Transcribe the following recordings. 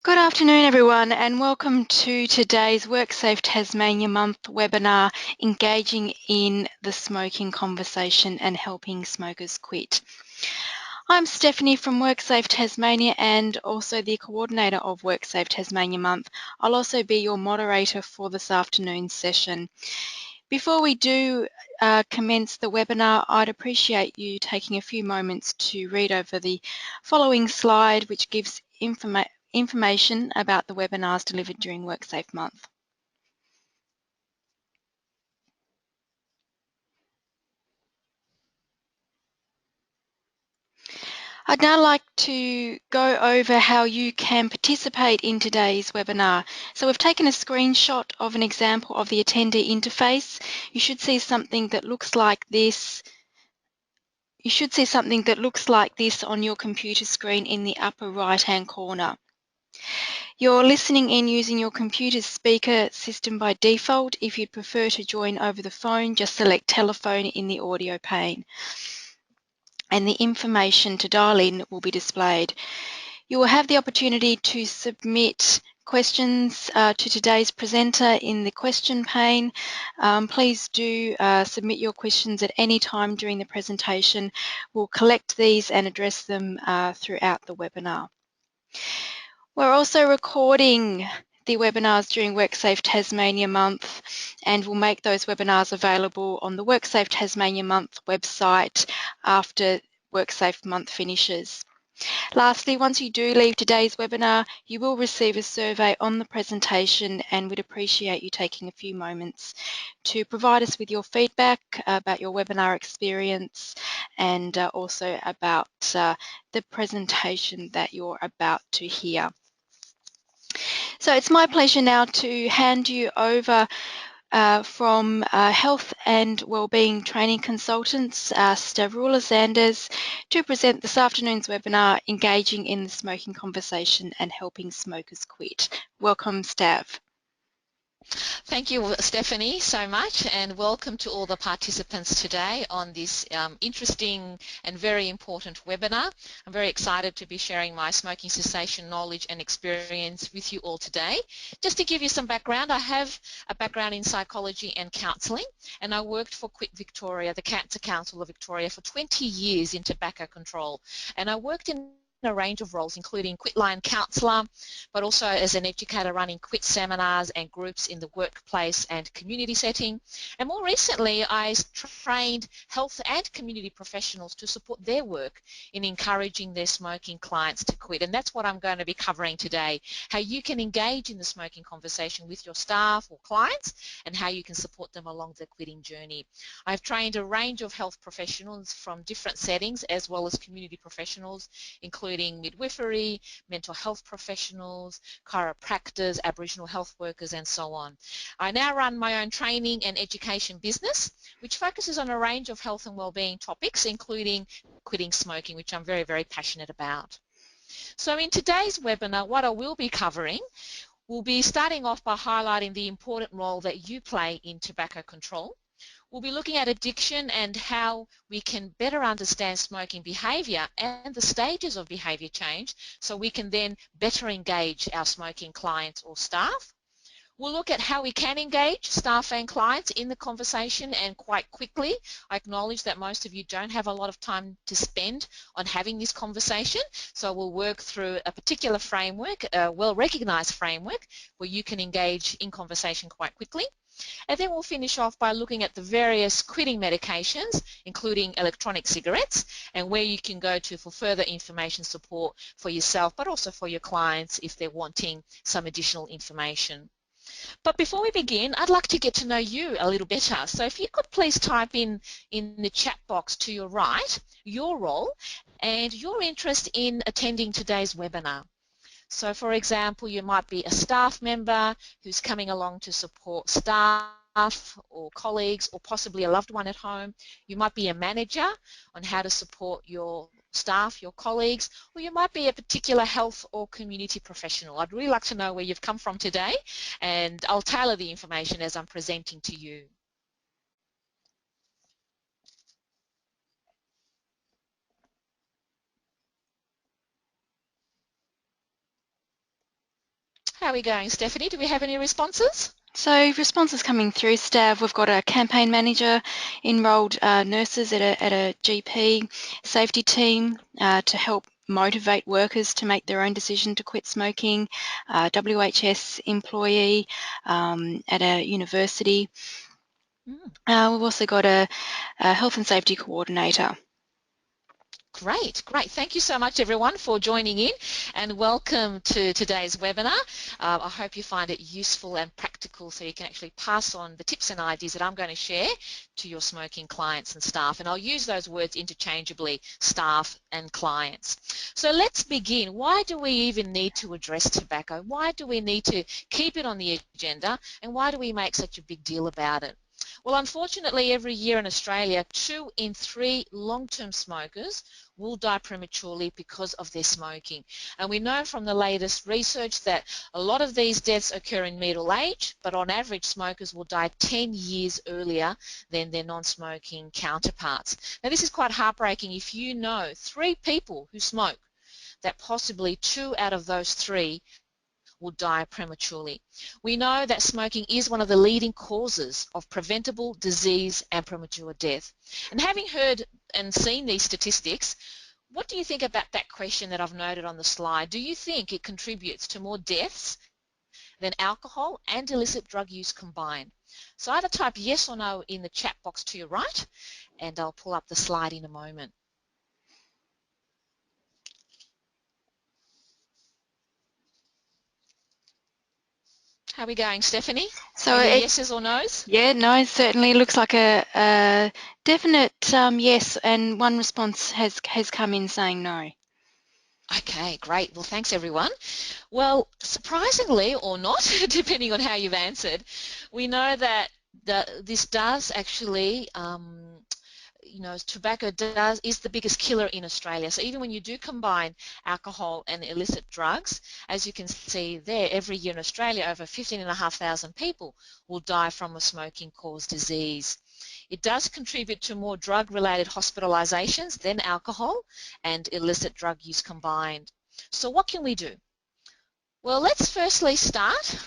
Good afternoon, everyone, and welcome to today's WorkSafe Tasmania Month webinar, Engaging in the Smoking Conversation and Helping Smokers Quit. I'm Stephanie from WorkSafe Tasmania and also the coordinator of WorkSafe Tasmania Month. I'll also be your moderator for this afternoon's session. Before we do commence the webinar, I'd appreciate you taking a few moments to read over the following slide, which gives information about the webinars delivered during WorkSafe Month. I'd now like to go over how you can participate in today's webinar. So we've taken a screenshot of an example of the attendee interface. You should see something that looks like this. You should see something that looks like this on your computer screen in the upper right-hand corner. You're listening in using your computer's speaker system by default. If you'd prefer to join over the phone, just select telephone in the audio pane, and the information to dial in will be displayed. You will have the opportunity to submit questions to today's presenter in the question pane. Please do submit your questions at any time during the presentation. We'll collect these and address them throughout the webinar. We're also recording the webinars during WorkSafe Tasmania Month, and we'll make those webinars available on the WorkSafe Tasmania Month website after WorkSafe Month finishes. Lastly, once you do leave today's webinar, you will receive a survey on the presentation, and we'd appreciate you taking a few moments to provide us with your feedback about your webinar experience and also about the presentation that you're about to hear. So it's my pleasure now to hand you over from Health and Wellbeing Training Consultants, Stavroula Sanders, to present this afternoon's webinar, Engaging in the Smoking Conversation and Helping Smokers Quit. Welcome, Stav. Thank you, Stephanie, so much, and welcome to all the participants today on this interesting and very important webinar. I'm very excited to be sharing my smoking cessation knowledge and experience with you all today. Just to give you some background, I have a background in psychology and counselling, and I worked for Quit Victoria, the Cancer Council of Victoria, for 20 years in tobacco control, and I worked in a range of roles, including quitline counsellor, but also as an educator running quit seminars and groups in the workplace and community setting. And more recently, I trained health and community professionals to support their work in encouraging their smoking clients to quit. And that's what I'm going to be covering today, how you can engage in the smoking conversation with your staff or clients and how you can support them along the quitting journey. I've trained a range of health professionals from different settings as well as community professionals, including midwifery, mental health professionals, chiropractors, Aboriginal health workers, and so on. I now run my own training and education business, which focuses on a range of health and wellbeing topics, including quitting smoking, which I'm very, very passionate about. So in today's webinar, what I will be covering, we'll be starting off by highlighting the important role that you play in tobacco control. We'll be looking at addiction and how we can better understand smoking behaviour and the stages of behaviour change so we can then better engage our smoking clients or staff. We'll look at how we can engage staff and clients in the conversation, and quite quickly. I acknowledge that most of you don't have a lot of time to spend on having this conversation, so we'll work through a particular framework, a well-recognised framework, where you can engage in conversation quite quickly. And then we'll finish off by looking at the various quitting medications, including electronic cigarettes, and where you can go to for further information support for yourself, but also for your clients if they're wanting some additional information. But before we begin, I'd like to get to know you a little better. So if you could please type in the chat box to your right your role and your interest in attending today's webinar. So for example, you might be a staff member who's coming along to support staff or colleagues, or possibly a loved one at home. You might be a manager on how to support your staff, your colleagues, or you might be a particular health or community professional. I'd really like to know where you've come from today, and I'll tailor the information as I'm presenting to you. How are we going, Stephanie? Do we have any responses? So responses coming through, Stav. We've got a campaign manager, enrolled nurses at a GP, safety team to help motivate workers to make their own decision to quit smoking, WHS employee at a university. We've also got a health and safety coordinator. Great, great. Thank you so much, everyone, for joining in, and welcome to today's webinar. I hope you find it useful and practical so you can actually pass on the tips and ideas that I'm going to share to your smoking clients and staff. And I'll use those words interchangeably, staff and clients. So let's begin. Why do we even need to address tobacco? Why do we need to keep it on the agenda? And why do we make such a big deal about it? Well, unfortunately, every year in Australia, 2 in 3 long-term smokers will die prematurely because of their smoking. And we know from the latest research that a lot of these deaths occur in middle age, but on average, smokers will die 10 years earlier than their non-smoking counterparts. Now, this is quite heartbreaking. If you know 3 people who smoke, that possibly 2 out of those 3 will die prematurely. We know that smoking is one of the leading causes of preventable disease and premature death. And having heard and seen these statistics, what do you think about that question that I've noted on the slide? Do you think it contributes to more deaths than alcohol and illicit drug use combined? So either type yes or no in the chat box to your right, and I'll pull up the slide in a moment. How are we going, Stephanie? So Any yeses or nos? Yeah, no, it certainly looks like a definite yes, and one response has come in saying no. Okay, great. Well, thanks everyone. Well, surprisingly or not, depending on how you've answered, we know that this does actually, tobacco is the biggest killer in Australia. So even when you do combine alcohol and illicit drugs, as you can see there, every year in Australia, over 15,500 people will die from a smoking-caused disease. It does contribute to more drug-related hospitalizations than alcohol and illicit drug use combined. So what can we do? Well, let's firstly start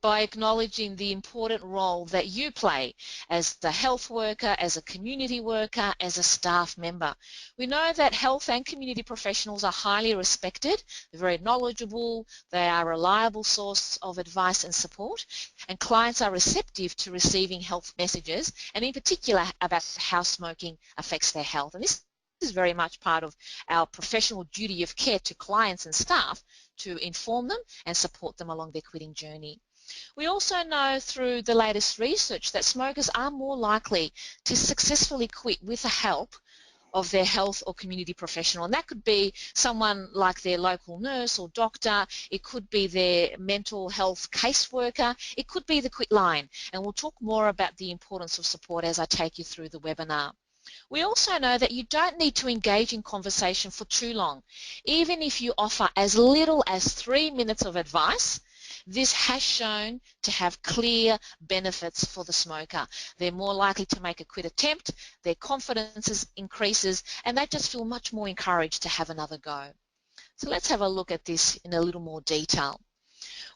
by acknowledging the important role that you play as the health worker, as a community worker, as a staff member. We know that health and community professionals are highly respected, they're very knowledgeable, they are a reliable source of advice and support, and clients are receptive to receiving health messages, and in particular about how smoking affects their health. And this is very much part of our professional duty of care to clients and staff to inform them and support them along their quitting journey. We also know through the latest research that smokers are more likely to successfully quit with the help of their health or community professional, and that could be someone like their local nurse or doctor, it could be their mental health caseworker, it could be the Quit Line, and we'll talk more about the importance of support as I take you through the webinar. We also know that you don't need to engage in conversation for too long. Even if you offer as little as 3 minutes of advice, this has shown to have clear benefits for the smoker. They're more likely to make a quit attempt, their confidence increases, and they just feel much more encouraged to have another go. So let's have a look at this in a little more detail.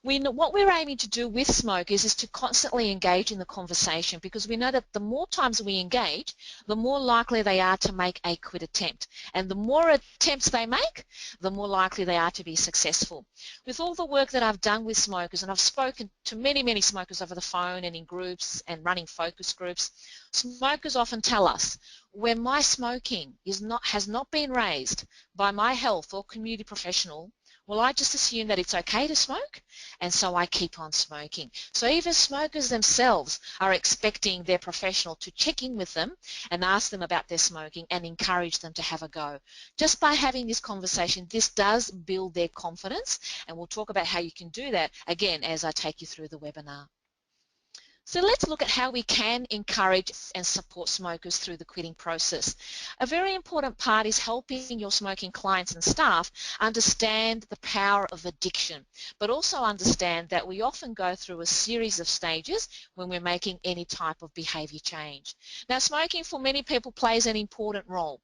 What we're aiming to do with smokers is to constantly engage in the conversation, because we know that the more times we engage, the more likely they are to make a quit attempt. And the more attempts they make, the more likely they are to be successful. With all the work that I've done with smokers, and I've spoken to many, many smokers over the phone and in groups and running focus groups, smokers often tell us, when my smoking has not been raised by my health or community professional, well, I just assume that it's okay to smoke, and so I keep on smoking. So even smokers themselves are expecting their professional to check in with them and ask them about their smoking and encourage them to have a go. Just by having this conversation, this does build their confidence, and we'll talk about how you can do that, again, as I take you through the webinar. So let's look at how we can encourage and support smokers through the quitting process. A very important part is helping your smoking clients and staff understand the power of addiction, but also understand that we often go through a series of stages when we're making any type of behaviour change. Now, smoking for many people plays an important role.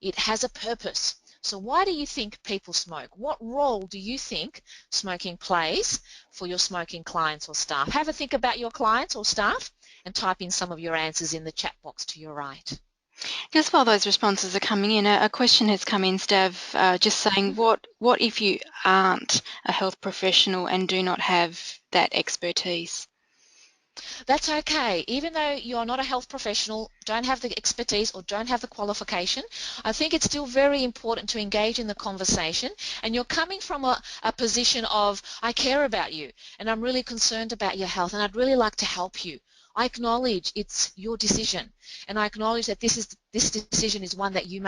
It has a purpose. So why do you think people smoke? What role do you think smoking plays for your smoking clients or staff? Have a think about your clients or staff and type in some of your answers in the chat box to your right. Just while those responses are coming in, a question has come in, Stav, just saying, what if you aren't a health professional and do not have that expertise? That's okay. Even though you're not a health professional, don't have the expertise or don't have the qualification, I think it's still very important to engage in the conversation, and you're coming from a position of, I care about you and I'm really concerned about your health and I'd really like to help you. I acknowledge it's your decision, and I acknowledge that this decision is one that you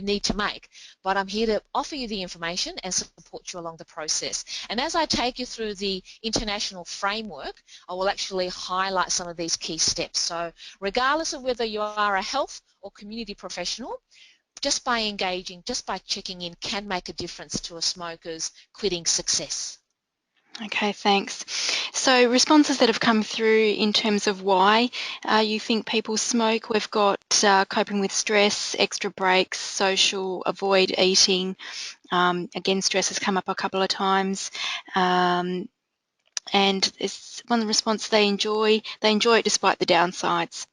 need to make, but I'm here to offer you the information and support you along the process. And as I take you through the international framework, I will actually highlight some of these key steps. So regardless of whether you are a health or community professional, just by engaging, just by checking in, can make a difference to a smoker's quitting success. Okay, thanks. So responses that have come through in terms of why you think people smoke, we've got coping with stress, extra breaks, social, avoid eating. Again, stress has come up a couple of times. And it's one of the responses they enjoy it despite the downsides.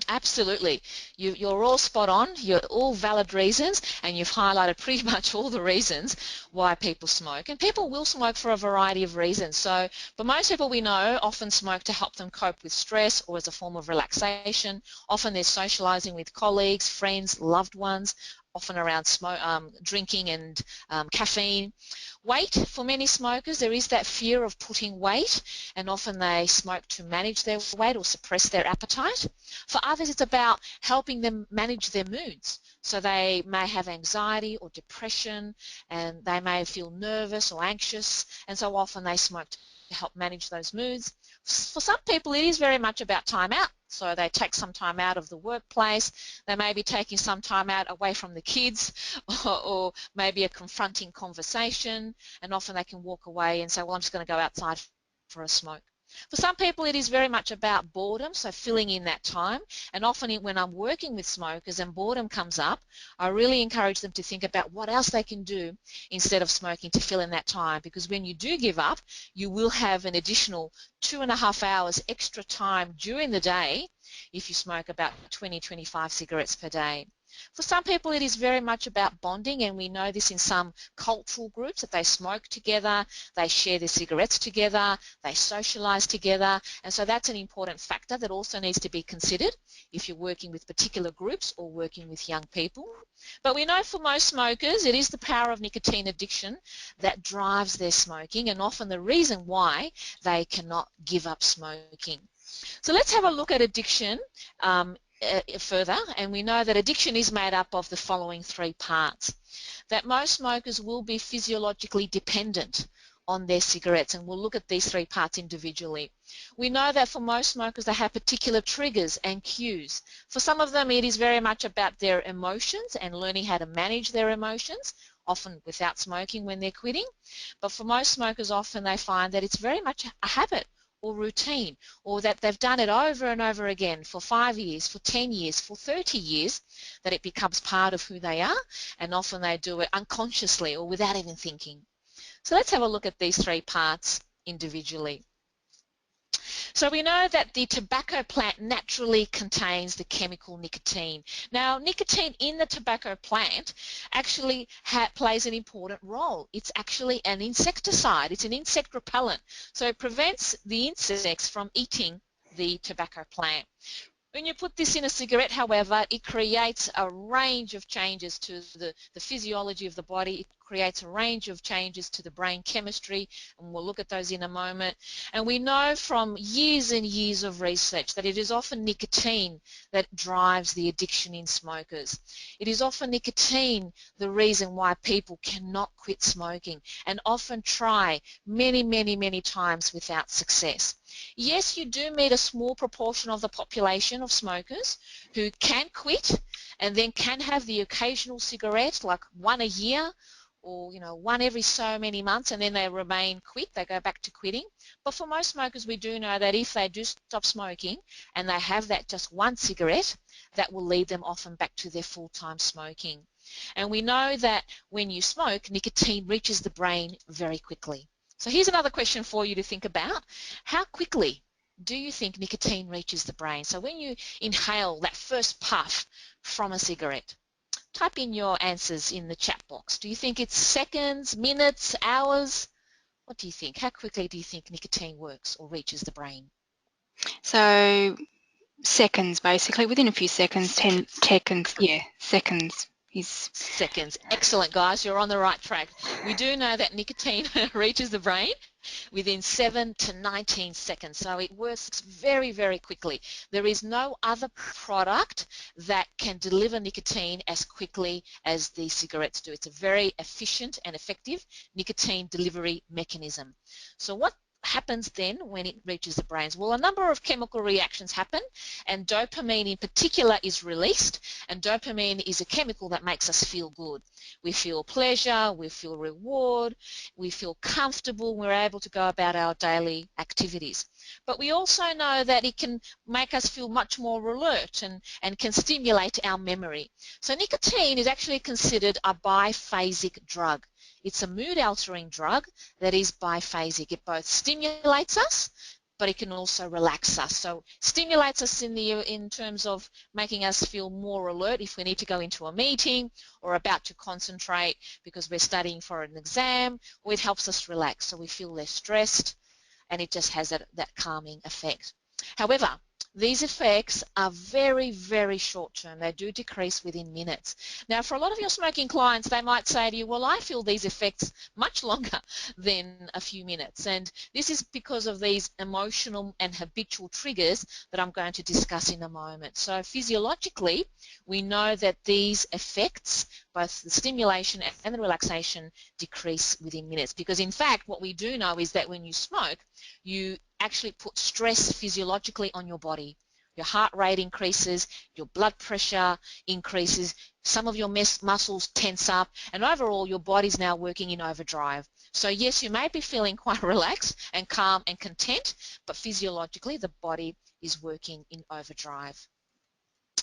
Absolutely. You're all spot on. You're all valid reasons, and you've highlighted pretty much all the reasons why people smoke. And people will smoke for a variety of reasons. So, but most people we know often smoke to help them cope with stress or as a form of relaxation. Often they're socializing with colleagues, friends, loved ones, often around drinking and caffeine. Weight, for many smokers, there is that fear of putting weight, and often they smoke to manage their weight or suppress their appetite. For others, it's about helping them manage their moods. So they may have anxiety or depression, and they may feel nervous or anxious, and so often they smoke to help manage those moods. For some people, it is very much about time out. So they take some time out of the workplace. They may be taking some time out away from the kids, or maybe a confronting conversation, and often they can walk away and say, well, I'm just going to go outside for a smoke. For some people, it is very much about boredom, so filling in that time. And often when I'm working with smokers and boredom comes up, I really encourage them to think about what else they can do instead of smoking to fill in that time. Because when you do give up, you will have an additional 2.5 hours extra time during the day if you smoke about 20-25 cigarettes per day. For some people, it is very much about bonding, and we know this in some cultural groups that they smoke together, they share their cigarettes together, they socialize together, and so that's an important factor that also needs to be considered if you're working with particular groups or working with young people. But we know for most smokers, it is the power of nicotine addiction that drives their smoking, and often the reason why they cannot give up smoking. So let's have a look at addiction further, and we know that addiction is made up of the following three parts. That most smokers will be physiologically dependent on their cigarettes, and we'll look at these three parts individually. We know that for most smokers they have particular triggers and cues. For some of them it is very much about their emotions and learning how to manage their emotions, often without smoking when they're quitting. But for most smokers, often they find that it's very much a habit or routine, or that they've done it over and over again for 5 years, for 10 years, for 30 years, that it becomes part of who they are, and often they do it unconsciously or without even thinking. So let's have a look at these three parts individually. So we know that the tobacco plant naturally contains the chemical nicotine. Now, nicotine in the tobacco plant actually plays an important role. It's actually an insecticide. It's an insect repellent. So it prevents the insects from eating the tobacco plant. When you put this in a cigarette, however, it creates a range of changes to the physiology of the body. It creates a range of changes to the brain chemistry, and we'll look at those in a moment. And we know from years and years of research that it is often nicotine that drives the addiction in smokers. It is often nicotine the reason why people cannot quit smoking, and often try many, many, many times without success. Yes, you do meet a small proportion of the population of smokers who can quit and then can have the occasional cigarette, like one a year or one every so many months, and then they remain quit, they go back to quitting. But for most smokers, we do know that if they do stop smoking and they have that just one cigarette, that will lead them often back to their full-time smoking. And we know that when you smoke, nicotine reaches the brain very quickly. So here's another question for you to think about. How quickly do you think nicotine reaches the brain? So when you inhale that first puff from a cigarette, type in your answers in the chat box. Do you think it's seconds, minutes, hours? What do you think? How quickly do you think nicotine works or reaches the brain? So seconds, basically, within a few seconds, 10 Seconds. seconds, yeah, seconds is... Seconds. Excellent, guys. You're on the right track. We do know that nicotine reaches the brain within 7 to 19 seconds. So it works very, very quickly. There is no other product that can deliver nicotine as quickly as these cigarettes do. It's a very efficient and effective nicotine delivery mechanism. So what happens then when it reaches the brains? Well, a number of chemical reactions happen, and dopamine in particular is released, and dopamine is a chemical that makes us feel good. We feel pleasure, we feel reward, we feel comfortable, we're able to go about our daily activities. But we also know that it can make us feel much more alert and can stimulate our memory. So nicotine is actually considered a biphasic drug. It's a mood-altering drug that is biphasic. It both stimulates us, but it can also relax us. So stimulates us in terms of making us feel more alert if we need to go into a meeting or about to concentrate because we're studying for an exam, or it helps us relax so we feel less stressed, and it just has that calming effect. However, these effects are very, very short term. They do decrease within minutes. Now, for a lot of your smoking clients, they might say to you, well, I feel these effects much longer than a few minutes. And this is because of these emotional and habitual triggers that I'm going to discuss in a moment. So physiologically, we know that these effects, both the stimulation and the relaxation, decrease within minutes. Because in fact, what we do know is that when you smoke, you actually put stress physiologically on your body. Your heart rate increases, your blood pressure increases, some of your muscles tense up, and overall your body's now working in overdrive. So yes, you may be feeling quite relaxed and calm and content, but physiologically the body is working in overdrive.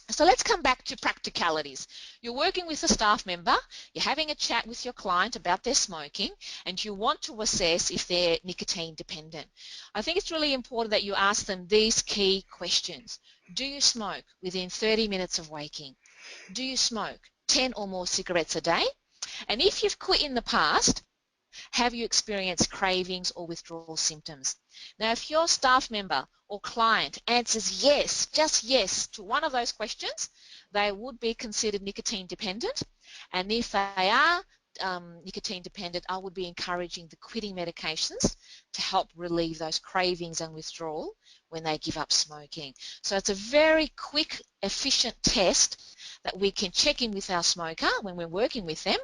So let's come back to practicalities. You're working with a staff member, you're having a chat with your client about their smoking, and you want to assess if they're nicotine dependent. I think it's really important that you ask them these key questions. Do you smoke within 30 minutes of waking? Do you smoke 10 or more cigarettes a day? And if you've quit in the past, have you experienced cravings or withdrawal symptoms? Now, if your staff member or client answers yes, just yes, to one of those questions, they would be considered nicotine dependent. And if they are nicotine dependent, I would be encouraging the quitting medications to help relieve those cravings and withdrawal when they give up smoking. So it's a very quick, efficient test that we can check in with our smoker when we're working with them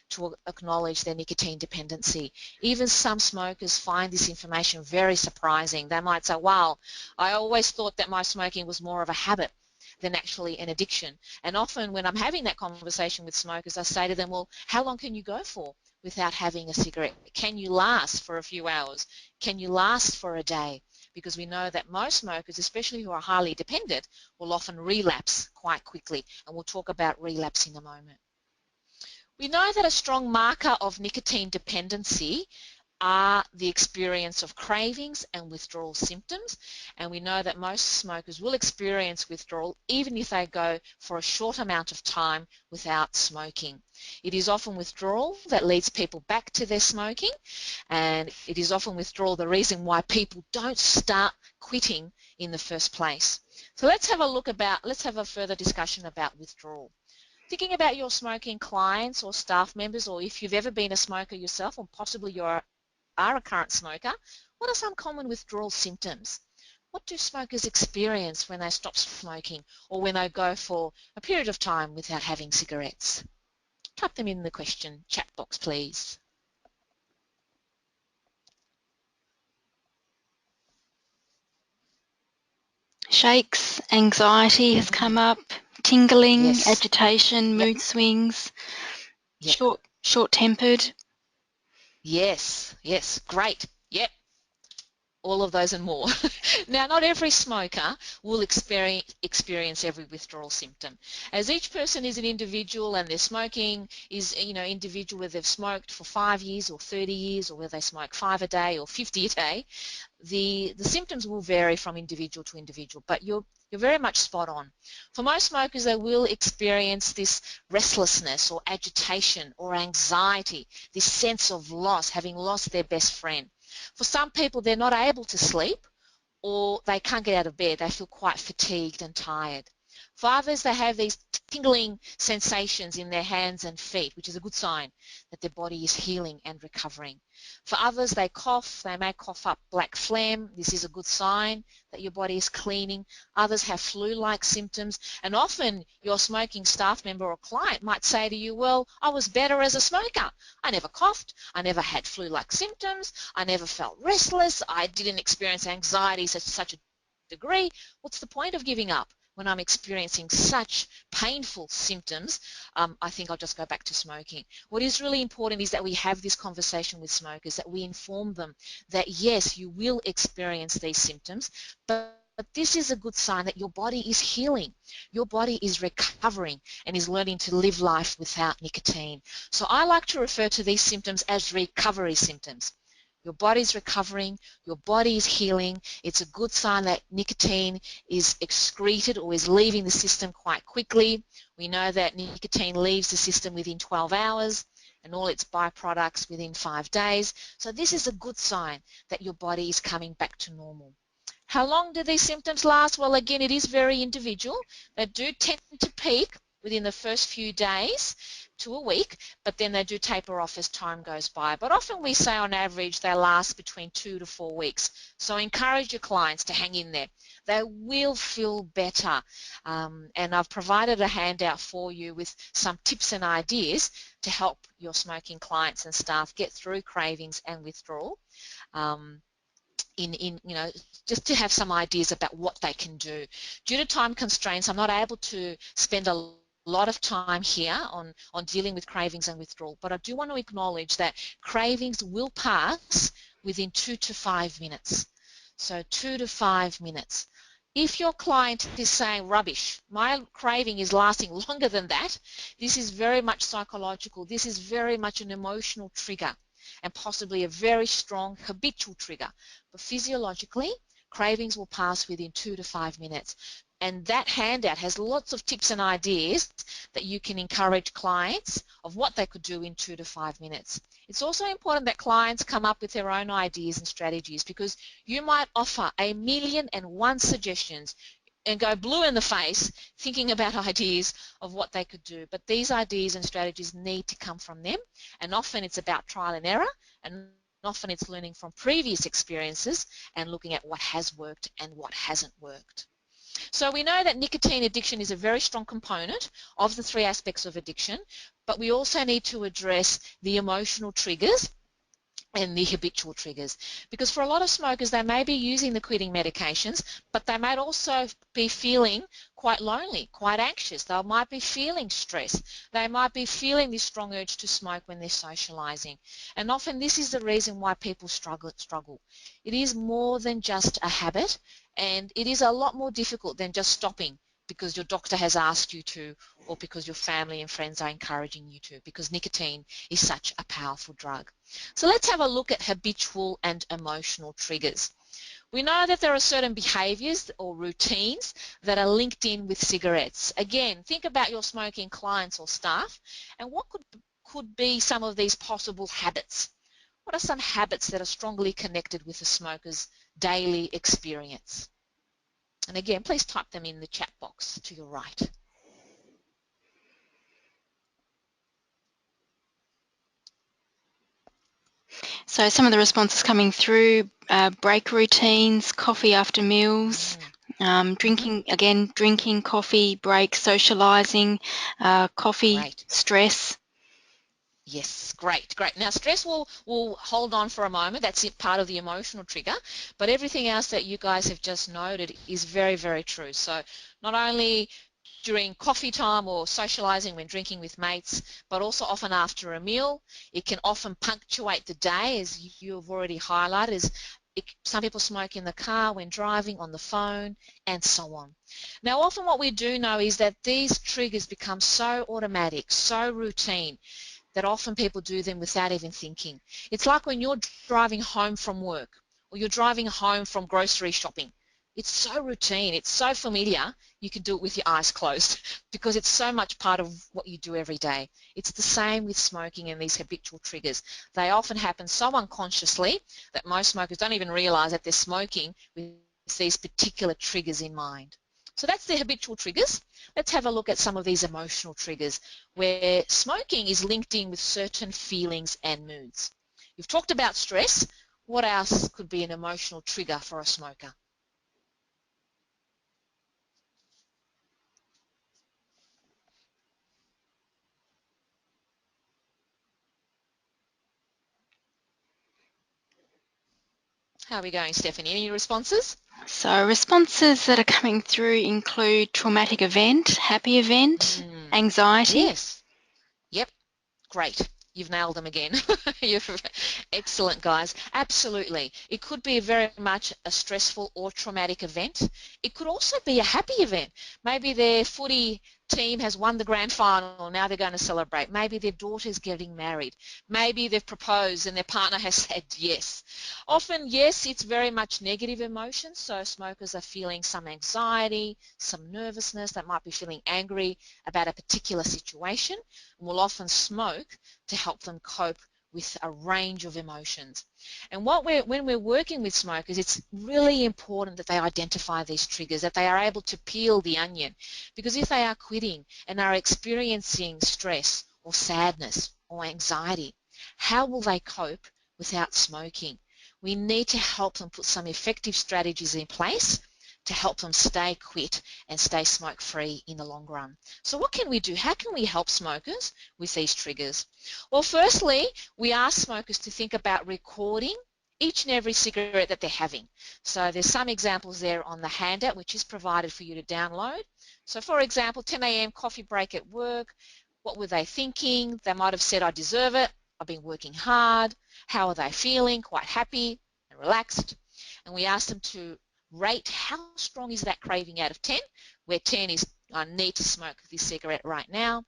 to acknowledge their nicotine dependency. Even some smokers find this information very surprising. They might say, wow, I always thought that my smoking was more of a habit than actually an addiction. And often when I'm having that conversation with smokers, I say to them, well, how long can you go for without having a cigarette? Can you last for a few hours? Can you last for a day? Because we know that most smokers, especially who are highly dependent, will often relapse quite quickly, and we'll talk about relapse in a moment. We know that a strong marker of nicotine dependency are the experience of cravings and withdrawal symptoms, and we know that most smokers will experience withdrawal even if they go for a short amount of time without smoking. It is often withdrawal that leads people back to their smoking, and it is often withdrawal the reason why people don't start quitting in the first place. So let's have a further discussion about withdrawal. Thinking about your smoking clients or staff members, or if you've ever been a smoker yourself, or possibly you are a current smoker, what are some common withdrawal symptoms? What do smokers experience when they stop smoking or when they go for a period of time without having cigarettes? Type them in the question chat box, please. Shakes, anxiety has come up, tingling, Yes. agitation, Yep. mood swings, Yep. short-tempered. Yes. Yes. Great. Yep. all of those and more. Now, not every smoker will experience every withdrawal symptom. As each person is an individual, and their smoking is, individual, whether they've smoked for 5 years or 30 years, or whether they smoke 5 a day or 50 a day, the symptoms will vary from individual to individual, but you're very much spot on. For most smokers, they will experience this restlessness or agitation or anxiety, this sense of loss, having lost their best friend. For some people, they're not able to sleep, or they can't get out of bed. They feel quite fatigued and tired. For others, they have these tingling sensations in their hands and feet, which is a good sign that their body is healing and recovering. For others, they cough. They may cough up black phlegm. This is a good sign that your body is cleaning. Others have flu-like symptoms, and often your smoking staff member or client might say to you, well, I was better as a smoker. I never coughed. I never had flu-like symptoms. I never felt restless. I didn't experience anxiety to such a degree. What's the point of giving up when I'm experiencing such painful symptoms? I think I'll just go back to smoking. What is really important is that we have this conversation with smokers, that we inform them that yes, you will experience these symptoms, but this is a good sign that your body is healing, your body is recovering and is learning to live life without nicotine. So I like to refer to these symptoms as recovery symptoms. Your body's recovering, your body is healing. It's a good sign that nicotine is excreted or is leaving the system quite quickly. We know that nicotine leaves the system within 12 hours and all its byproducts within 5 days. So this is a good sign that your body is coming back to normal. How long do these symptoms last? Well, again, it is very individual. They do tend to peak within the first few days to a week, but then they do taper off as time goes by. But often we say on average they last between 2 to 4 weeks. So encourage your clients to hang in there. They will feel better. And I've provided a handout for you with some tips and ideas to help your smoking clients and staff get through cravings and withdrawal. Just to have some ideas about what they can do. Due to time constraints, I'm not able to spend a lot of time here on dealing with cravings and withdrawal, but I do want to acknowledge that cravings will pass within 2 to 5 minutes. So 2 to 5 minutes. If your client is saying, rubbish, my craving is lasting longer than that, this is very much psychological. This is very much an emotional trigger and possibly a very strong habitual trigger. But physiologically, cravings will pass within 2 to 5 minutes. And that handout has lots of tips and ideas that you can encourage clients of what they could do in 2 to 5 minutes. It's also important that clients come up with their own ideas and strategies, because you might offer 1,000,001 suggestions and go blue in the face thinking about ideas of what they could do. But these ideas and strategies need to come from them, and often it's about trial and error, and often it's learning from previous experiences and looking at what has worked and what hasn't worked. So we know that nicotine addiction is a very strong component of the 3 aspects of addiction, but we also need to address the emotional triggers and the habitual triggers, because for a lot of smokers, they may be using the quitting medications, but they might also be feeling quite lonely, quite anxious. They might be feeling stress. They might be feeling this strong urge to smoke when they're socializing. And often this is the reason why people struggle. It is more than just a habit, and it is a lot more difficult than just stopping because your doctor has asked you to, or because your family and friends are encouraging you to, because nicotine is such a powerful drug. So let's have a look at habitual and emotional triggers. We know that there are certain behaviors or routines that are linked in with cigarettes. Again, think about your smoking clients or staff, and what could be some of these possible habits? What are some habits that are strongly connected with a smoker's daily experience? And again, please type them in the chat box to your right. So some of the responses coming through, break routines, coffee after meals, drinking coffee, break, socializing, coffee, Great. stress. Yes, great. Now, stress will hold on for a moment. That's part of the emotional trigger. But everything else that you guys have just noted is very, very true. So not only during coffee time or socializing when drinking with mates, but also often after a meal. It can often punctuate the day, as you have already highlighted, Some people smoke in the car, when driving, on the phone, and so on. Now, often what we do know is that these triggers become so automatic, so routine, that often people do them without even thinking. It's like when you're driving home from work or you're driving home from grocery shopping. It's so routine, it's so familiar, you can do it with your eyes closed because it's so much part of what you do every day. It's the same with smoking and these habitual triggers. They often happen so unconsciously that most smokers don't even realize that they're smoking with these particular triggers in mind. So that's the habitual triggers. Let's have a look at some of these emotional triggers where smoking is linked in with certain feelings and moods. You've talked about stress. What else could be an emotional trigger for a smoker? How are we going, Stephanie? Any responses? So responses that are coming through include traumatic event, happy event, anxiety. Yes. Yep. Great. You've nailed them again. You're excellent, guys. Absolutely. It could be very much a stressful or traumatic event. It could also be a happy event. Maybe their footy team has won the grand final, now they're going to celebrate. Maybe their daughter's getting married. Maybe they've proposed and their partner has said yes. Often, yes, it's very much negative emotions, so smokers are feeling some anxiety, some nervousness, they might be feeling angry about a particular situation, and will often smoke to help them cope with a range of emotions. And when we're working with smokers, it's really important that they identify these triggers, that they are able to peel the onion. Because if they are quitting and are experiencing stress or sadness or anxiety, how will they cope without smoking? We need to help them put some effective strategies in place to help them stay quit and stay smoke-free in the long run. So what can we do? How can we help smokers with these triggers? Well, firstly, we ask smokers to think about recording each and every cigarette that they're having. So there's some examples there on the handout which is provided for you to download. So for example, 10 a.m. coffee break at work. What were they thinking? They might have said, I deserve it. I've been working hard. How are they feeling? Quite happy and relaxed. And we ask them to rate how strong is that craving out of 10, where 10 is I need to smoke this cigarette right now.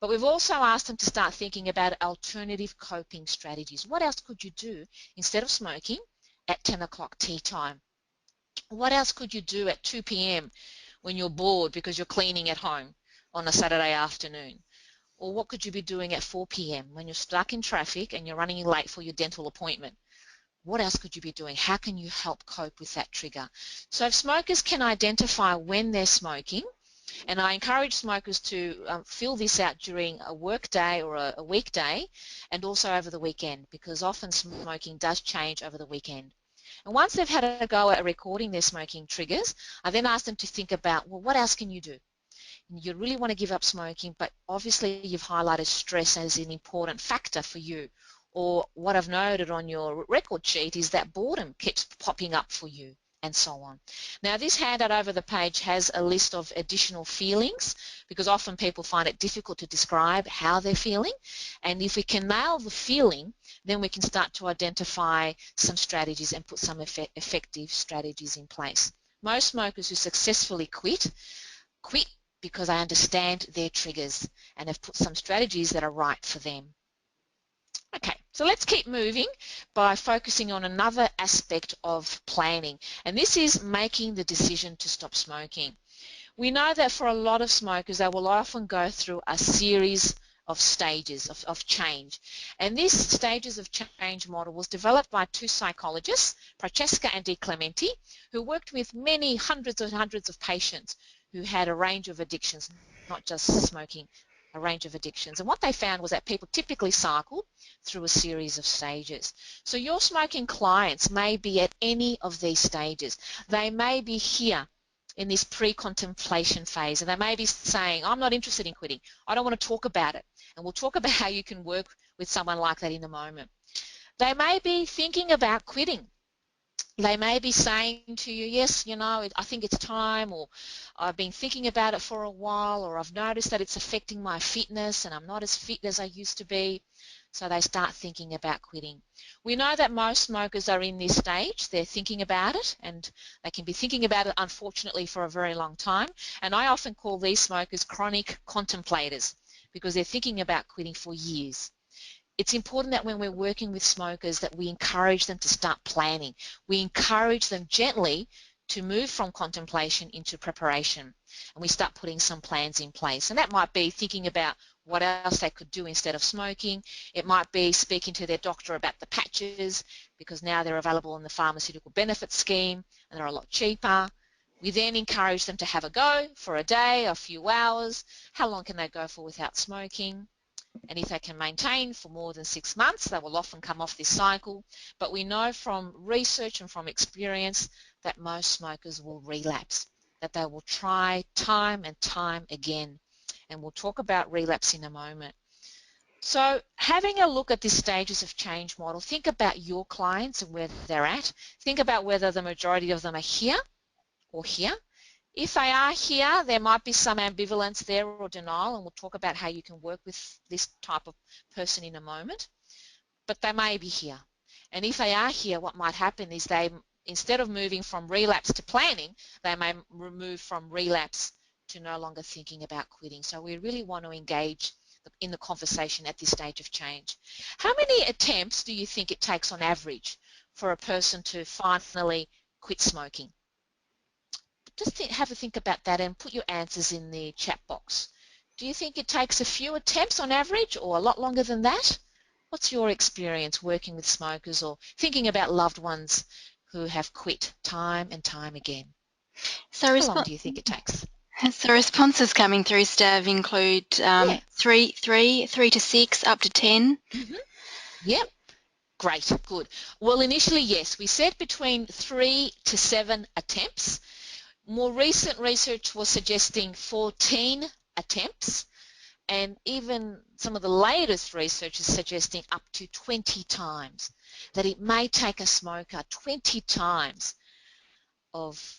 But we've also asked them to start thinking about alternative coping strategies. What else could you do instead of smoking at 10 o'clock tea time? What else could you do at 2 p.m. when you're bored because you're cleaning at home on a Saturday afternoon? Or what could you be doing at 4 p.m. when you're stuck in traffic and you're running late for your dental appointment? What else could you be doing? How can you help cope with that trigger? So if smokers can identify when they're smoking, and I encourage smokers to fill this out during a work day or a weekday and also over the weekend, because often smoking does change over the weekend. And once they've had a go at recording their smoking triggers, I then ask them to think about, well, what else can you do? You really want to give up smoking, but obviously you've highlighted stress as an important factor for you. Or what I've noted on your record sheet is that boredom keeps popping up for you, and so on. Now this handout over the page has a list of additional feelings, because often people find it difficult to describe how they're feeling, and if we can nail the feeling, then we can start to identify some strategies and put some effective strategies in place. Most smokers who successfully quit because I understand their triggers and have put some strategies that are right for them. Okay, so let's keep moving by focusing on another aspect of planning, and this is making the decision to stop smoking. We know that for a lot of smokers, they will often go through a series of stages of change. And this stages of change model was developed by two psychologists, Francesca and DiClemente, who worked with many hundreds and hundreds of patients who had a range of addictions, not just smoking, a range of addictions. And what they found was that people typically cycle through a series of stages. So your smoking clients may be at any of these stages. They may be here in this pre-contemplation phase, and they may be saying, I'm not interested in quitting. I don't want to talk about it. And we'll talk about how you can work with someone like that in a moment. They may be thinking about quitting. They may be saying to you, yes, you know, I think it's time, or I've been thinking about it for a while, or I've noticed that it's affecting my fitness and I'm not as fit as I used to be. so they start thinking about quitting. We know that most smokers are in this stage. They're thinking about it, and they can be thinking about it, unfortunately, for a very long time. And I often call these smokers chronic contemplators because they're thinking about quitting for years. It's important that when we're working with smokers that we encourage them to start planning. We encourage them gently to move from contemplation into preparation, and we start putting some plans in place. And that might be thinking about what else they could do instead of smoking. It might be speaking to their doctor about the patches, because now they're available in the pharmaceutical benefit scheme and they're a lot cheaper. We then encourage them to have a go for a day, a few hours. How long can they go for without smoking? And if they can maintain for more than 6 months, they will often come off this cycle. But we know from research and from experience that most smokers will relapse, that they will try time and time again. And we'll talk about relapse in a moment. So having a look at the stages of change model, think about your clients and where they're at. Think about whether the majority of them are here or here. If they are here, there might be some ambivalence there or denial, and we'll talk about how you can work with this type of person in a moment. But they may be here. And if they are here, what might happen is they, instead of moving from relapse to planning, they may move from relapse to no longer thinking about quitting. So we really want to engage in the conversation at this stage of change. How many attempts do you think it takes on average for a person to finally quit smoking? Just have a think about that and put your answers in the chat box. Do you think it takes a few attempts on average or a lot longer than that? What's your experience working with smokers or thinking about loved ones who have quit time and time again? So, How long do you think it takes? so responses coming through, Stav, include Yeah. three to 6, up to 10. Yep. Great. Good. Well, initially, yes. We said between 3 to 7 attempts. More recent research was suggesting 14 attempts. And even some of the latest research is suggesting up to 20 times, that it may take a smoker 20 times of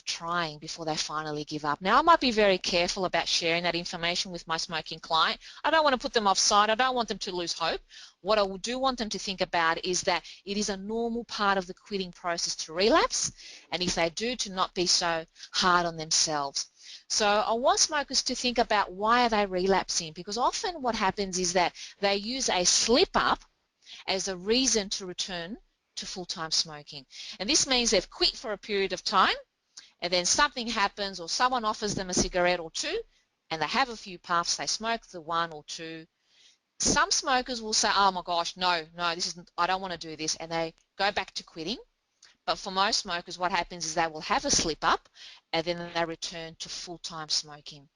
trying before they finally give up. Now, I might be very careful about sharing that information with my smoking client. I don't want to put them offside. I don't want them to lose hope. What I do want them to think about is that it is a normal part of the quitting process to relapse, and if they do, to not be so hard on themselves. So I want smokers to think about why are they relapsing, because often what happens is that they use a slip-up as a reason to return to full-time smoking. And this means they've quit for a period of time, and then something happens or someone offers them a cigarette or two, and they have a few puffs, they smoke the one or two. Some smokers will say, oh my gosh, no, I don't want to do this, and they go back to quitting. But for most smokers, what happens is they will have a slip up and then they return to full-time smoking.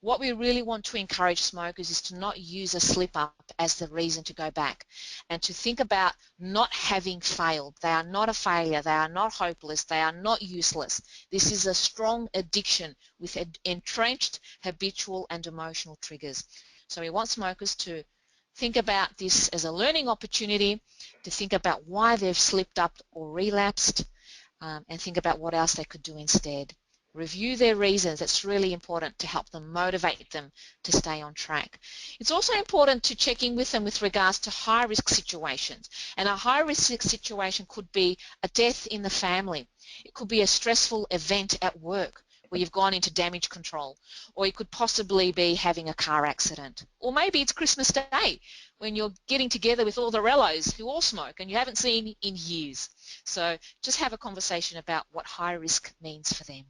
What we really want to encourage smokers is to not use a slip up as the reason to go back, and to think about not having failed. They are not a failure. They are not hopeless. They are not useless. This is a strong addiction with entrenched habitual and emotional triggers. So we want smokers to think about this as a learning opportunity, to think about why they've slipped up or relapsed, and think about what else they could do instead. Review their reasons. It's really important to help them, motivate them to stay on track. It's also important to check in with them with regards to high-risk situations. And a high-risk situation could be a death in the family. It could be a stressful event at work where you've gone into damage control, or it could possibly be having a car accident. Or maybe it's Christmas Day when you're getting together with all the rellos who all smoke and you haven't seen in years. So just have a conversation about what high risk means for them.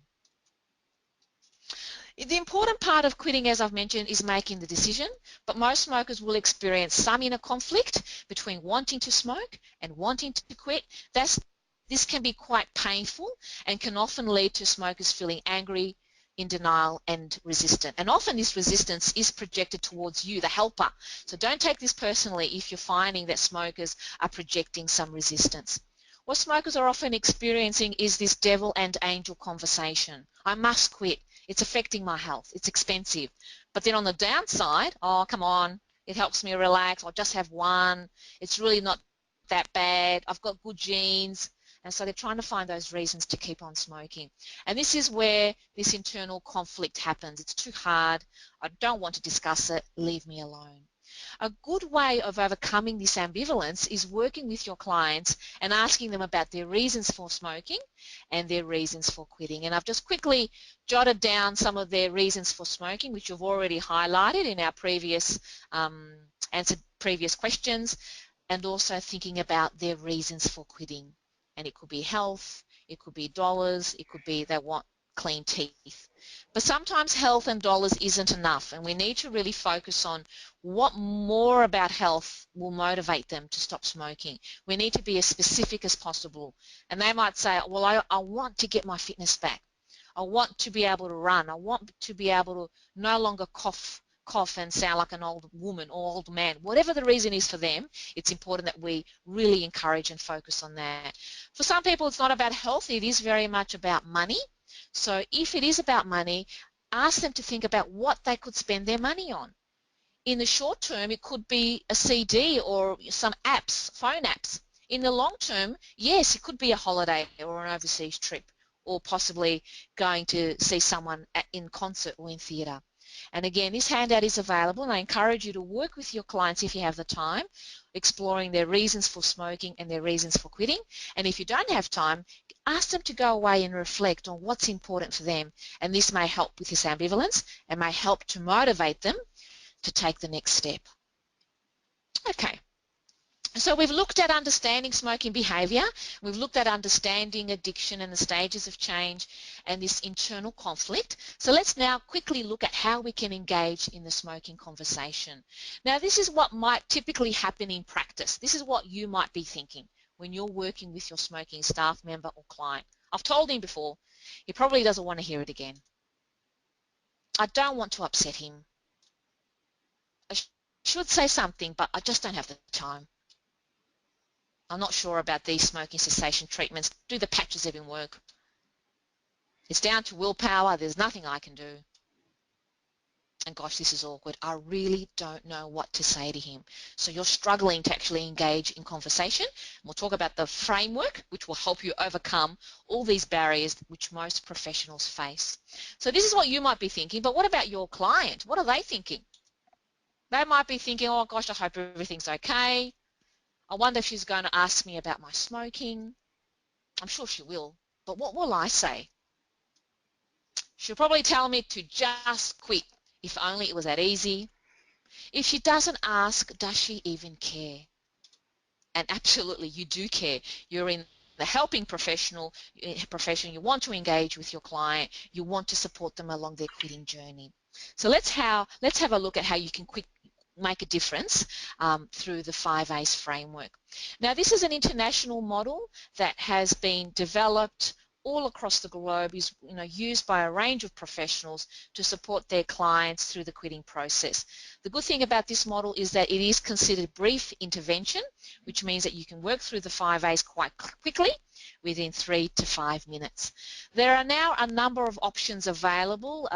The important part of quitting, as I've mentioned, is making the decision, but most smokers will experience some inner conflict between wanting to smoke and wanting to quit. This can be quite painful and can often lead to smokers feeling angry, in denial and resistant. And often this resistance is projected towards you, the helper. So don't take this personally if you're finding that smokers are projecting some resistance. What smokers are often experiencing is this devil and angel conversation. I must quit. It's affecting my health. It's expensive. But then on the downside, oh, come on, it helps me relax. I'll just have one. It's really not that bad. I've got good genes. And so they're trying to find those reasons to keep on smoking. And this is where this internal conflict happens. It's too hard. I don't want to discuss it. Leave me alone. A good way of overcoming this ambivalence is working with your clients and asking them about their reasons for smoking and their reasons for quitting. And I've just quickly jotted down some of their reasons for smoking, which you've already highlighted in our previous answered previous questions, and also thinking about their reasons for quitting. And it could be health, it could be dollars, it could be they want clean teeth. But sometimes health and dollars isn't enough, and we need to really focus on what more about health will motivate them to stop smoking. We need to be as specific as possible. And they might say, well, I want to get my fitness back. I want to be able to run. I want to be able to no longer cough and sound like an old woman or old man. Whatever the reason is for them, it's important that we really encourage and focus on that. For some people, it's not about health. It is very much about money. So if it is about money, ask them to think about what they could spend their money on. In the short term, it could be a CD or some apps, phone apps. In the long term, yes, it could be a holiday or an overseas trip, or possibly going to see someone in concert or in theatre. And again, this handout is available, and I encourage you to work with your clients if you have the time, exploring their reasons for smoking and their reasons for quitting. And if you don't have time, ask them to go away and reflect on what's important for them. And this may help with this ambivalence and may help to motivate them to take the next step. Okay. So we've looked at understanding smoking behaviour, we've looked at understanding addiction and the stages of change and this internal conflict. So let's now quickly look at how we can engage in the smoking conversation. Now this is what might typically happen in practice. This is what you might be thinking when you're working with your smoking staff member or client. I've told him before, he probably doesn't want to hear it again. I don't want to upset him. I should say something, but I just don't have the time. I'm not sure about these smoking cessation treatments. Do the patches even work? It's down to willpower. There's nothing I can do. And gosh, this is awkward. I really don't know what to say to him. So you're struggling to actually engage in conversation. We'll talk about the framework, which will help you overcome all these barriers which most professionals face. So this is what you might be thinking, but what about your client? What are they thinking? They might be thinking, oh gosh, I hope everything's okay. I wonder if she's going to ask me about my smoking. I'm sure she will, but what will I say? She'll probably tell me to just quit. If only it was that easy. If she doesn't ask, does she even care? And absolutely, you do care. You're in the helping profession. You want to engage with your client. You want to support them along their quitting journey. So let's have a look at how you can make a difference through the 5 A's framework. Now this is an international model that has been developed all across the globe, is used by a range of professionals to support their clients through the quitting process. The good thing about this model is that it is considered brief intervention, which means that you can work through the 5 A's quite quickly within 3 to 5 minutes. There are now a number of options available.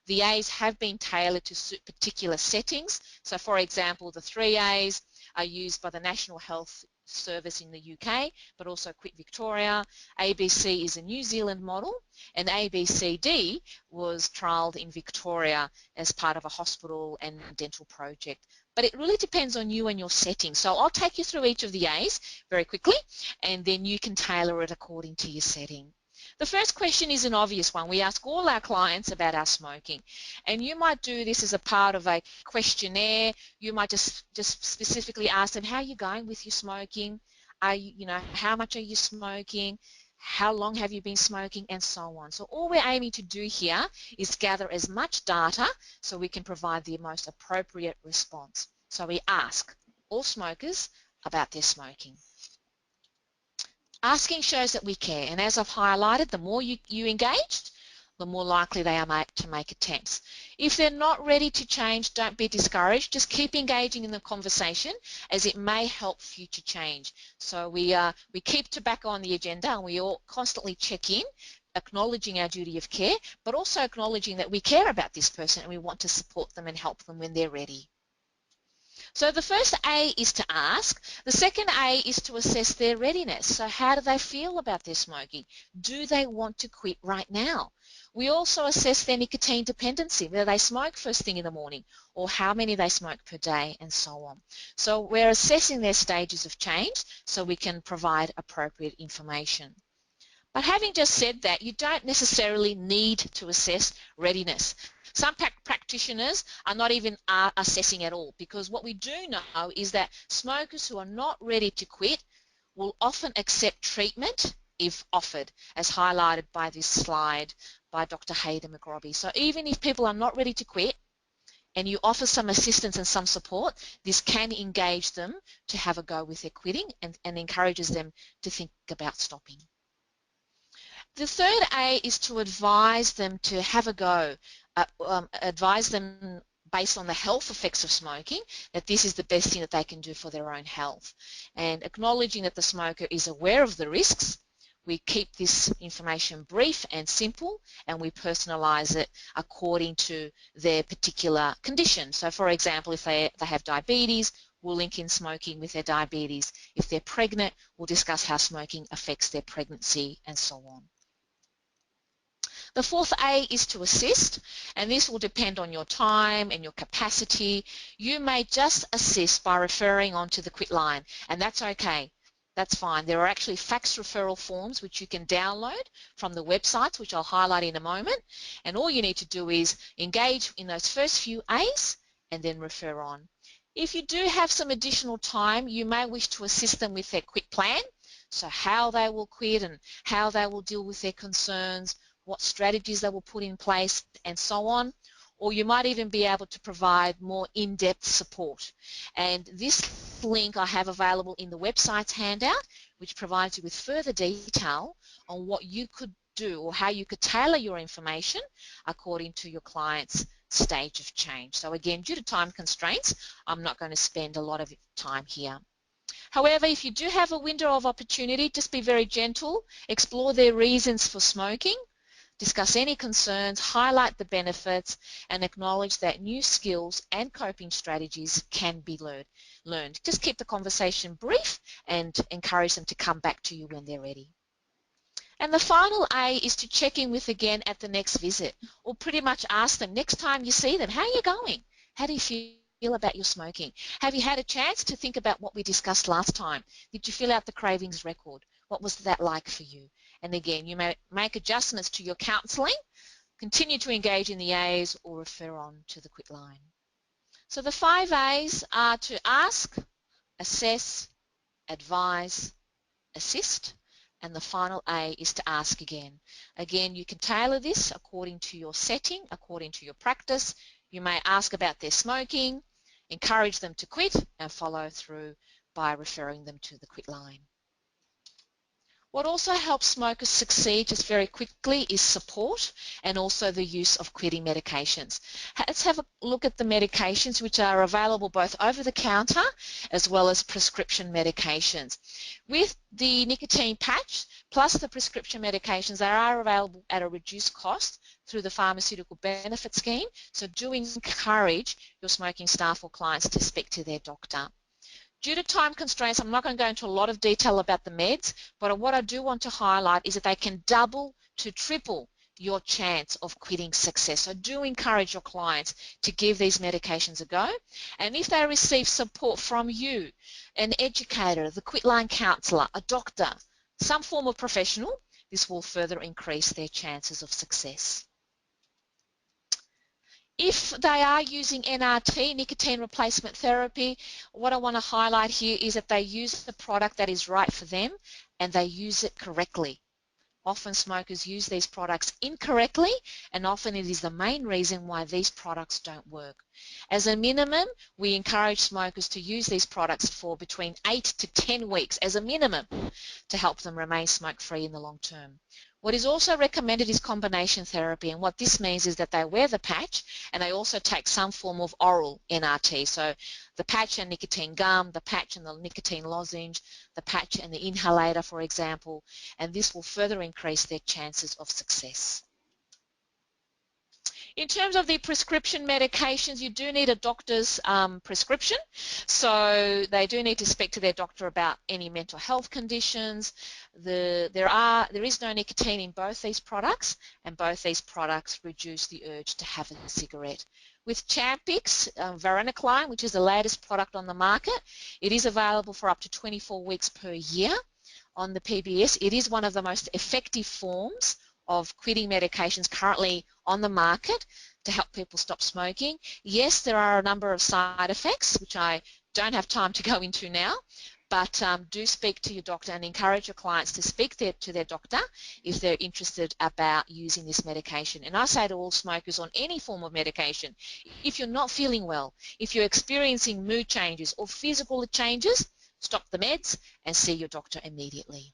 The A's have been tailored to suit particular settings. So for example, the 3 A's are used by the National Health Service in the UK, but also Quit Victoria. ABC is a New Zealand model, and ABCD was trialled in Victoria as part of a hospital and dental project. But it really depends on you and your setting. So I'll take you through each of the A's very quickly, and then you can tailor it according to your setting. The first question is an obvious one. We ask all our clients about our smoking, and you might do this as a part of a questionnaire. You might just specifically ask them, how are you going with your smoking? Are you, how much are you smoking? How long have you been smoking? And so on. So all we're aiming to do here is gather as much data so we can provide the most appropriate response. So we ask all smokers about their smoking. Asking shows that we care, and as I've highlighted, the more you engaged, the more likely they are to make attempts. If they're not ready to change, don't be discouraged. Just keep engaging in the conversation, as it may help future change. So we keep tobacco on the agenda, and we all constantly check in, acknowledging our duty of care, but also acknowledging that we care about this person and we want to support them and help them when they're ready. So the first A is to ask. The second A is to assess their readiness. So how do they feel about their smoking? Do they want to quit right now? We also assess their nicotine dependency, whether they smoke first thing in the morning or how many they smoke per day and so on. So we're assessing their stages of change so we can provide appropriate information. But having just said that, you don't necessarily need to assess readiness. Some practitioners are not even assessing at all, because what we do know is that smokers who are not ready to quit will often accept treatment if offered, as highlighted by this slide by Dr. Hayden McRobbie. So even if people are not ready to quit and you offer some assistance and some support, this can engage them to have a go with their quitting and encourages them to think about stopping. The third A is to advise them to have a go, advise them based on the health effects of smoking, that this is the best thing that they can do for their own health. And acknowledging that the smoker is aware of the risks, we keep this information brief and simple, and we personalise it according to their particular condition. So for example, if they have diabetes, we'll link in smoking with their diabetes. If they're pregnant, we'll discuss how smoking affects their pregnancy and so on. The fourth A is to assist, and this will depend on your time and your capacity. You may just assist by referring on to the quit line, and that's okay. That's fine. There are actually fax referral forms which you can download from the websites, which I'll highlight in a moment, and all you need to do is engage in those first few A's and then refer on. If you do have some additional time, you may wish to assist them with their quit plan, so how they will quit and how they will deal with their concerns, what strategies they will put in place, and so on. Or you might even be able to provide more in-depth support. And this link I have available in the website's handout, which provides you with further detail on what you could do or how you could tailor your information according to your client's stage of change. So again, due to time constraints, I'm not going to spend a lot of time here. However, if you do have a window of opportunity, just be very gentle, explore their reasons for smoking, discuss any concerns, highlight the benefits, and acknowledge that new skills and coping strategies can be learned. Just keep the conversation brief and encourage them to come back to you when they're ready. And the final A is to check in with again at the next visit, or pretty much ask them next time you see them, how are you going? How do you feel about your smoking? Have you had a chance to think about what we discussed last time? Did you fill out the cravings record? What was that like for you? And again, you may make adjustments to your counselling, continue to engage in the A's, or refer on to the quit line. So the 5 A's are to ask, assess, advise, assist, and the final A is to ask again. Again, you can tailor this according to your setting, according to your practice. You may ask about their smoking, encourage them to quit, and follow through by referring them to the quit line. What also helps smokers succeed just very quickly is support and also the use of quitting medications. Let's have a look at the medications which are available both over the counter as well as prescription medications. With the nicotine patch plus the prescription medications, they are available at a reduced cost through the pharmaceutical benefit scheme, so do encourage your smoking staff or clients to speak to their doctor. Due to time constraints, I'm not going to go into a lot of detail about the meds, but what I do want to highlight is that they can double to triple your chance of quitting success. So do encourage your clients to give these medications a go. And if they receive support from you, an educator, the quitline counsellor, a doctor, some form of professional, this will further increase their chances of success. If they are using NRT, nicotine replacement therapy, what I want to highlight here is that they use the product that is right for them and they use it correctly. Often smokers use these products incorrectly, and often it is the main reason why these products don't work. As a minimum, we encourage smokers to use these products for between 8 to 10 weeks as a minimum to help them remain smoke-free in the long term. What is also recommended is combination therapy, and what this means is that they wear the patch and they also take some form of oral NRT. So the patch and nicotine gum, the patch and the nicotine lozenge, the patch and the inhalator, for example, and this will further increase their chances of success. In terms of the prescription medications, you do need a doctor's prescription, so they do need to speak to their doctor about any mental health conditions. There is no nicotine in both these products, and both these products reduce the urge to have a cigarette. With Champix, varenicline, which is the latest product on the market, it is available for up to 24 weeks per year on the PBS. It is one of the most effective forms of quitting medications currently on the market to help people stop smoking. Yes, there are a number of side effects, which I don't have time to go into now, but do speak to your doctor and encourage your clients to speak to their doctor if they're interested about using this medication. And I say to all smokers on any form of medication, if you're not feeling well, if you're experiencing mood changes or physical changes, stop the meds and see your doctor immediately.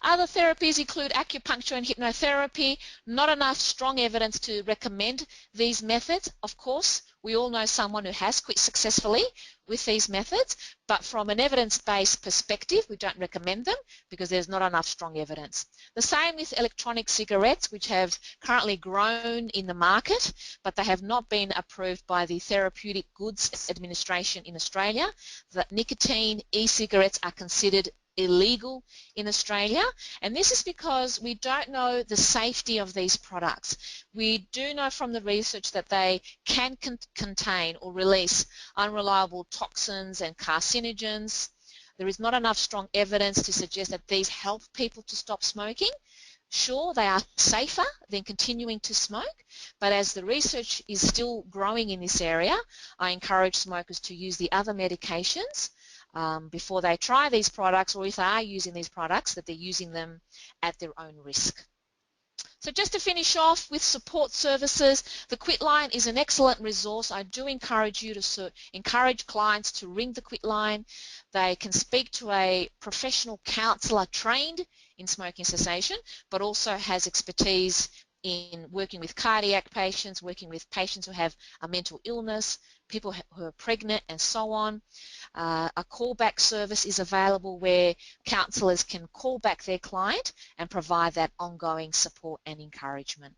Other therapies include acupuncture and hypnotherapy. Not enough strong evidence to recommend these methods. Of course, we all know someone who has quit successfully with these methods, but from an evidence-based perspective, we don't recommend them because there's not enough strong evidence. The same with electronic cigarettes, which have currently grown in the market, but they have not been approved by the Therapeutic Goods Administration in Australia. That nicotine e-cigarettes are considered illegal in Australia, and this is because we don't know the safety of these products. We do know from the research that they can contain or release unreliable toxins and carcinogens. There is not enough strong evidence to suggest that these help people to stop smoking. Sure, they are safer than continuing to smoke, but as the research is still growing in this area, I encourage smokers to use the other medications before they try these products, or if they are using these products, that they're using them at their own risk. So just to finish off with support services, the Quitline is an excellent resource. I do encourage you to encourage clients to ring the Quitline. They can speak to a professional counsellor trained in smoking cessation, but also has expertise in working with cardiac patients, working with patients who have a mental illness, people who are pregnant, and so on. A callback service is available where counsellors can call back their client and provide that ongoing support and encouragement.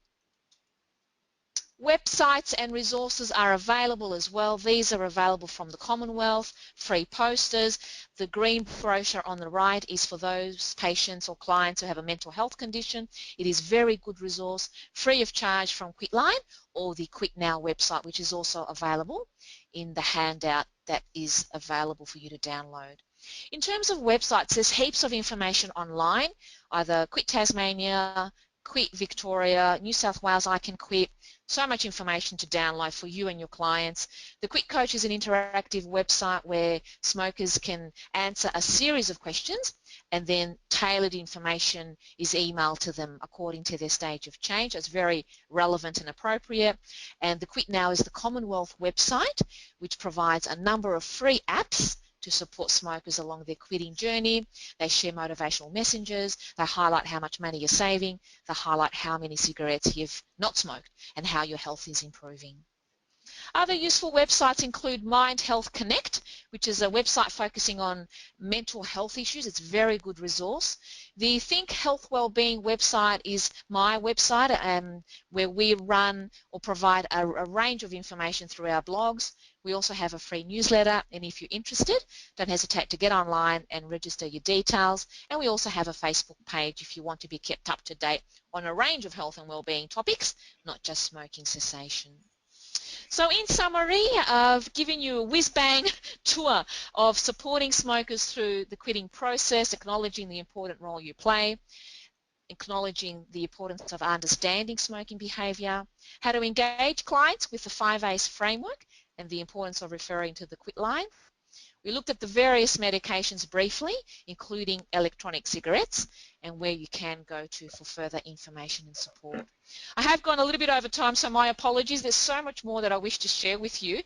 Websites and resources are available as well. These are available from the Commonwealth, free posters. The green brochure on the right is for those patients or clients who have a mental health condition. It is a very good resource, free of charge from Quitline or the Quit Now website, which is also available in the handout that is available for you to download. In terms of websites, there's heaps of information online, either Quit Tasmania, Quit Victoria, New South Wales, I Can Quit. So much information to download for you and your clients. The Quit Coach is an interactive website where smokers can answer a series of questions, and then tailored information is emailed to them according to their stage of change. It's very relevant and appropriate. And the Quit Now is the Commonwealth website, which provides a number of free apps to support smokers along their quitting journey. They share motivational messages, they highlight how much money you're saving, they highlight how many cigarettes you've not smoked and how your health is improving. Other useful websites include Mind Health Connect, which is a website focusing on mental health issues. It's a very good resource. The Think Health Wellbeing website is my website where we run or provide a range of information through our blogs. We also have a free newsletter, and if you're interested, don't hesitate to get online and register your details. And we also have a Facebook page if you want to be kept up to date on a range of health and wellbeing topics, not just smoking cessation. So in summary, I've given you a whiz-bang tour of supporting smokers through the quitting process, acknowledging the important role you play, acknowledging the importance of understanding smoking behaviour, how to engage clients with the 5 A's framework, and the importance of referring to the Quitline. We looked at the various medications briefly, including electronic cigarettes, and where you can go to for further information and support. I have gone a little bit over time, so my apologies. There's so much more that I wish to share with you,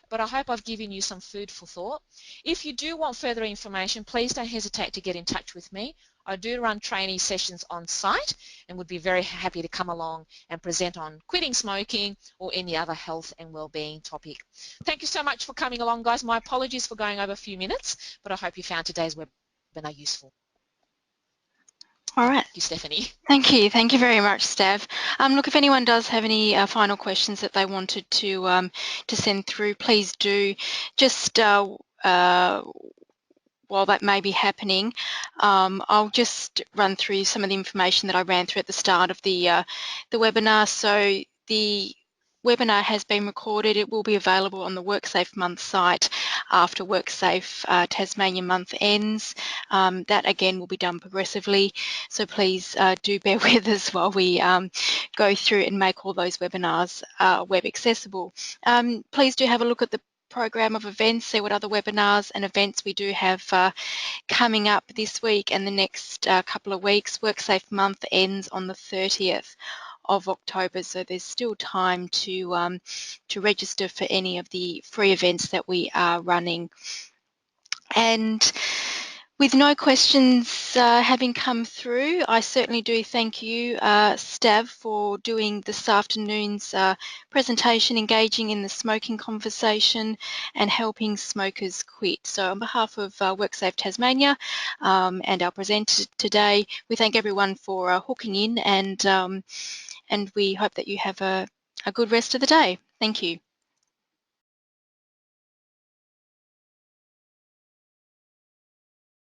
but I hope I've given you some food for thought. If you do want further information, please don't hesitate to get in touch with me. I do run trainee sessions on site and would be very happy to come along and present on quitting smoking or any other health and wellbeing topic. Thank you so much for coming along, guys. My apologies for going over a few minutes, but I hope you found today's webinar useful. All right. Thank you, Stephanie. Thank you. Thank you very much, Steph. Look, if anyone does have any final questions that they wanted to send through, please do. Just while that may be happening, I'll just run through some of the information that I ran through at the start of the webinar. So the webinar has been recorded. It will be available on the WorkSafe Month site after WorkSafe Tasmania Month ends. That again will be done progressively, so please do bear with us while we go through and make all those webinars web accessible. Please do have a look at the program of events, see what other webinars and events we do have coming up this week and the next couple of weeks. WorkSafe Month ends on the 30th of October, so there's still time to register for any of the free events that we are running. And with no questions having come through, I certainly do thank you, Stav, for doing this afternoon's presentation, engaging in the smoking conversation and helping smokers quit. So on behalf of WorkSafe Tasmania and our presenter today, we thank everyone for hooking in, and we hope that you have a good rest of the day. Thank you.